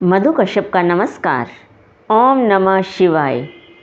मधु कश्यप का नमस्कार। ओम नमः शिवाय।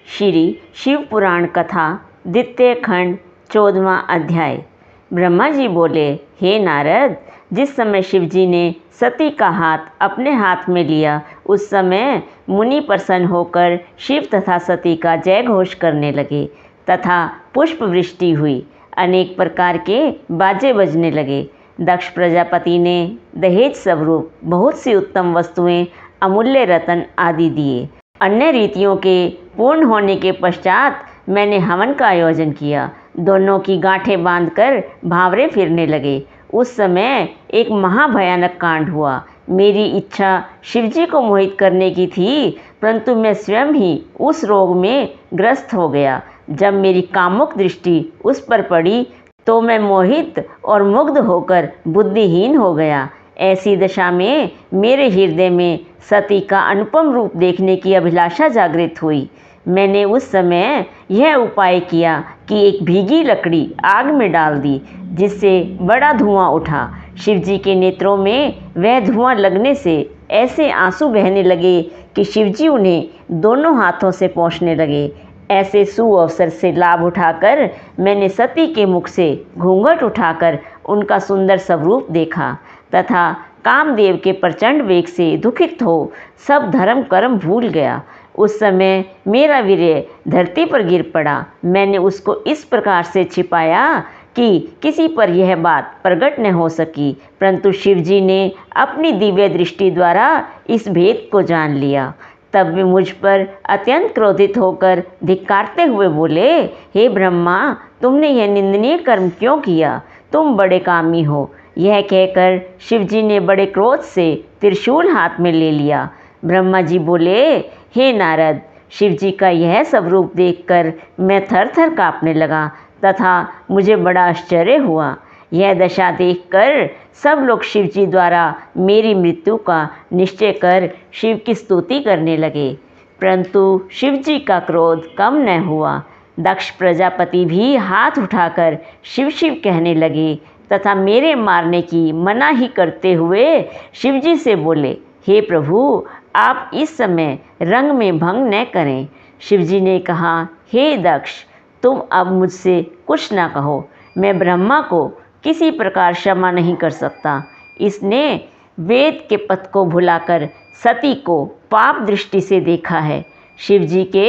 श्री शिव पुराण कथा द्वितीय खंड 14वां अध्याय। ब्रह्मा जी बोले, हे नारद, जिस समय शिव जी ने सती का हाथ अपने हाथ में लिया उस समय मुनि प्रसन्न होकर शिव तथा सती का जय घोष करने लगे तथा पुष्प वृष्टि हुई। अनेक प्रकार के बाजे बजने लगे। दक्ष प्रजापति ने दहेज स्वरूप बहुत सी उत्तम वस्तुएं, अमूल्य रत्न आदि दिए। अन्य रीतियों के पूर्ण होने के पश्चात मैंने हवन का आयोजन किया। दोनों की गांठें बांधकर भावरे फिरने लगे। उस समय एक महाभयानक कांड हुआ। मेरी इच्छा शिवजी को मोहित करने की थी, परंतु मैं स्वयं ही उस रोग में ग्रस्त हो गया। जब मेरी कामुक दृष्टि उस पर पड़ी तो मैं मोहित और मुग्ध होकर बुद्धिहीन हो गया। ऐसी दशा में मेरे हृदय में सती का अनुपम रूप देखने की अभिलाषा जागृत हुई। मैंने उस समय यह उपाय किया कि एक भीगी लकड़ी आग में डाल दी, जिससे बड़ा धुआं उठा। शिवजी के नेत्रों में वह धुआं लगने से ऐसे आंसू बहने लगे कि शिवजी उन्हें दोनों हाथों से पोंछने लगे। ऐसे सुअवसर से लाभ उठाकर मैंने सती के मुख से घूंघट उठाकर उनका सुंदर स्वरूप देखा तथा कामदेव के प्रचंड वेग से दुखित हो सब धर्म कर्म भूल गया। उस समय मेरा वीर्य धरती पर गिर पड़ा। मैंने उसको इस प्रकार से छिपाया कि किसी पर यह बात प्रकट न हो सकी, परंतु शिवजी ने अपनी दिव्य दृष्टि द्वारा इस भेद को जान लिया। तब वे मुझ पर अत्यंत क्रोधित होकर धिक्कारते हुए बोले, हे ब्रह्मा, तुमने यह निंदनीय कर्म क्यों किया? तुम बड़े कामी हो। यह कहकर शिवजी ने बड़े क्रोध से त्रिशूल हाथ में ले लिया। ब्रह्मा जी बोले, हे नारद, शिवजी का यह स्वरूप देखकर मैं थर थर काँपने लगा तथा मुझे बड़ा आश्चर्य हुआ। यह दशा देखकर सब लोग शिवजी द्वारा मेरी मृत्यु का निश्चय कर शिव की स्तुति करने लगे, परंतु शिवजी का क्रोध कम न हुआ। दक्ष प्रजापति भी हाथ उठाकर शिव शिव कहने लगे तथा मेरे मारने की मना ही करते हुए शिवजी से बोले, हे प्रभु, आप इस समय रंग में भंग न करें। शिवजी ने कहा, हे दक्ष, तुम अब मुझसे कुछ ना कहो। मैं ब्रह्मा को किसी प्रकार क्षमा नहीं कर सकता। इसने वेद के पथ को भुलाकर सती को पाप दृष्टि से देखा है। शिवजी के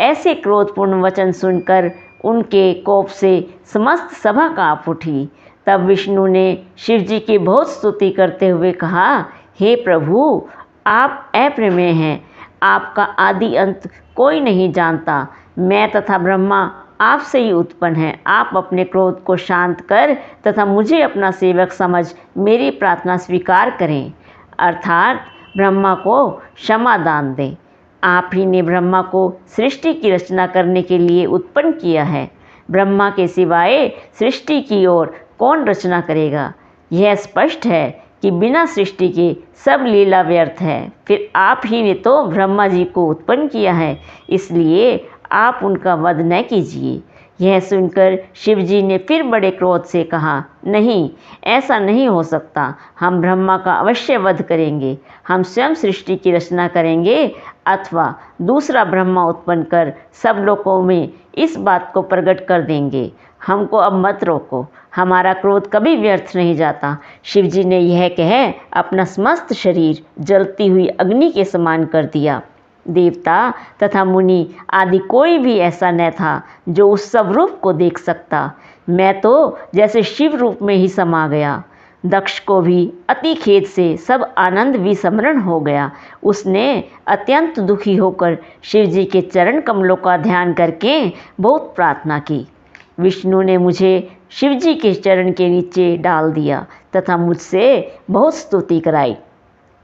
ऐसे क्रोधपूर्ण वचन सुनकर उनके कोप से समस्त सभा काँप उठी। तब विष्णु ने शिवजी की बहुत स्तुति करते हुए कहा, हे प्रभु, आप अप्रमेय हैं। आपका आदि अंत कोई नहीं जानता। मैं तथा ब्रह्मा आपसे ही उत्पन्न है। आप अपने क्रोध को शांत कर तथा मुझे अपना सेवक समझ मेरी प्रार्थना स्वीकार करें, अर्थात ब्रह्मा को क्षमा दान दें। आप ही ने ब्रह्मा को सृष्टि की रचना करने के लिए उत्पन्न किया है। ब्रह्मा के सिवाय सृष्टि की ओर कौन रचना करेगा? यह स्पष्ट है कि बिना सृष्टि के सब लीला व्यर्थ है। फिर आप ही ने तो ब्रह्मा जी को उत्पन्न किया है, इसलिए आप उनका वध न कीजिए। यह सुनकर शिवजी ने फिर बड़े क्रोध से कहा, नहीं, ऐसा नहीं हो सकता। हम ब्रह्मा का अवश्य वध करेंगे। हम स्वयं सृष्टि की रचना करेंगे अथवा दूसरा ब्रह्मा उत्पन्न कर सब लोगों में इस बात को प्रकट कर देंगे। हमको अब मत रोको। हमारा क्रोध कभी व्यर्थ नहीं जाता। शिवजी ने यह कह अपना समस्त शरीर जलती हुई अग्नि के समान कर दिया। देवता तथा मुनि आदि कोई भी ऐसा न था जो उस स्वरूप को देख सकता। मैं तो जैसे शिव रूप में ही समा गया। दक्ष को भी अति खेद से सब आनंद विस्मरण हो गया। उसने अत्यंत दुखी होकर शिवजी के चरण कमलों का ध्यान करके बहुत प्रार्थना की। विष्णु ने मुझे शिवजी के चरण के नीचे डाल दिया तथा मुझसे बहुत स्तुति कराई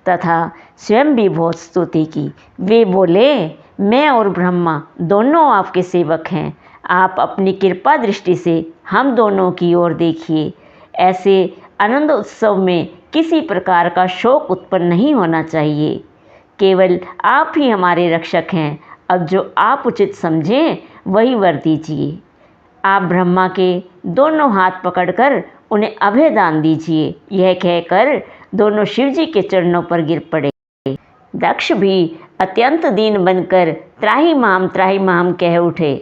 तथा स्वयं भी बहुत स्तुति की। वे बोले, मैं और ब्रह्मा दोनों आपके सेवक हैं। आप अपनी कृपा दृष्टि से हम दोनों की ओर देखिए। ऐसे आनंद उत्सव में किसी प्रकार का शोक उत्पन्न नहीं होना चाहिए। केवल आप ही हमारे रक्षक हैं। अब जो आप उचित समझें वही वर दीजिए। आप ब्रह्मा के दोनों हाथ पकड़कर उन्हें अभय दान दीजिए। यह कहकर दोनों शिवजी के चरणों पर गिर पड़े। दक्ष भी अत्यंत दीन बनकर त्राहि माम कह उठे।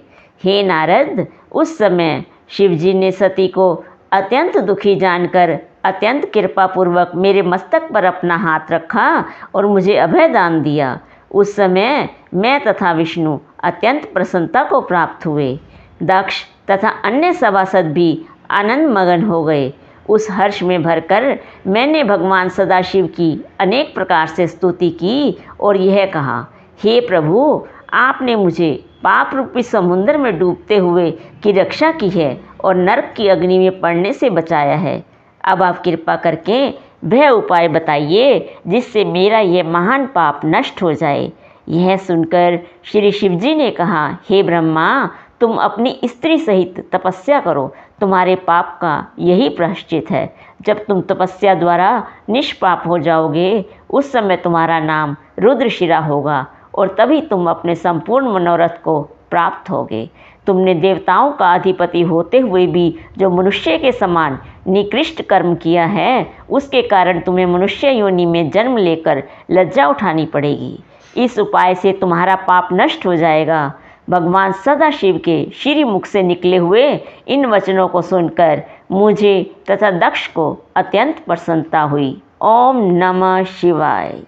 हे नारद, उस समय शिवजी ने सती को अत्यंत दुखी जानकर अत्यंत कृपापूर्वक मेरे मस्तक पर अपना हाथ रखा और मुझे अभय दान दिया। उस समय मैं तथा विष्णु अत्यंत प्रसन्नता को प्राप्त हुए। दक्ष तथा अन्य सभासद भी आनंद मगन हो गए। उस हर्ष में भरकर मैंने भगवान सदाशिव की अनेक प्रकार से स्तुति की और यह कहा, हे प्रभु, आपने मुझे पाप रूपी समुद्र में डूबते हुए की रक्षा की है और नरक की अग्नि में पड़ने से बचाया है। अब आप कृपा करके वह उपाय बताइए जिससे मेरा यह महान पाप नष्ट हो जाए। यह सुनकर श्री शिवजी ने कहा, हे ब्रह्मा, तुम अपनी स्त्री सहित तपस्या करो, तुम्हारे पाप का यही प्रायश्चित है। जब तुम तपस्या द्वारा निष्पाप हो जाओगे, उस समय तुम्हारा नाम रुद्रशिरा होगा और तभी तुम अपने संपूर्ण मनोरथ को प्राप्त होगे। तुमने देवताओं का अधिपति होते हुए भी जो मनुष्य के समान निकृष्ट कर्म किया है, उसके कारण तुम्हें मनुष्य योनि में जन्म लेकर लज्जा उठानी पड़ेगी। इस उपाय से तुम्हारा पाप नष्ट हो जाएगा। भगवान सदाशिव के श्री मुख से निकले हुए इन वचनों को सुनकर मुझे तथा दक्ष को अत्यंत प्रसन्नता हुई। ओम नमः शिवाय।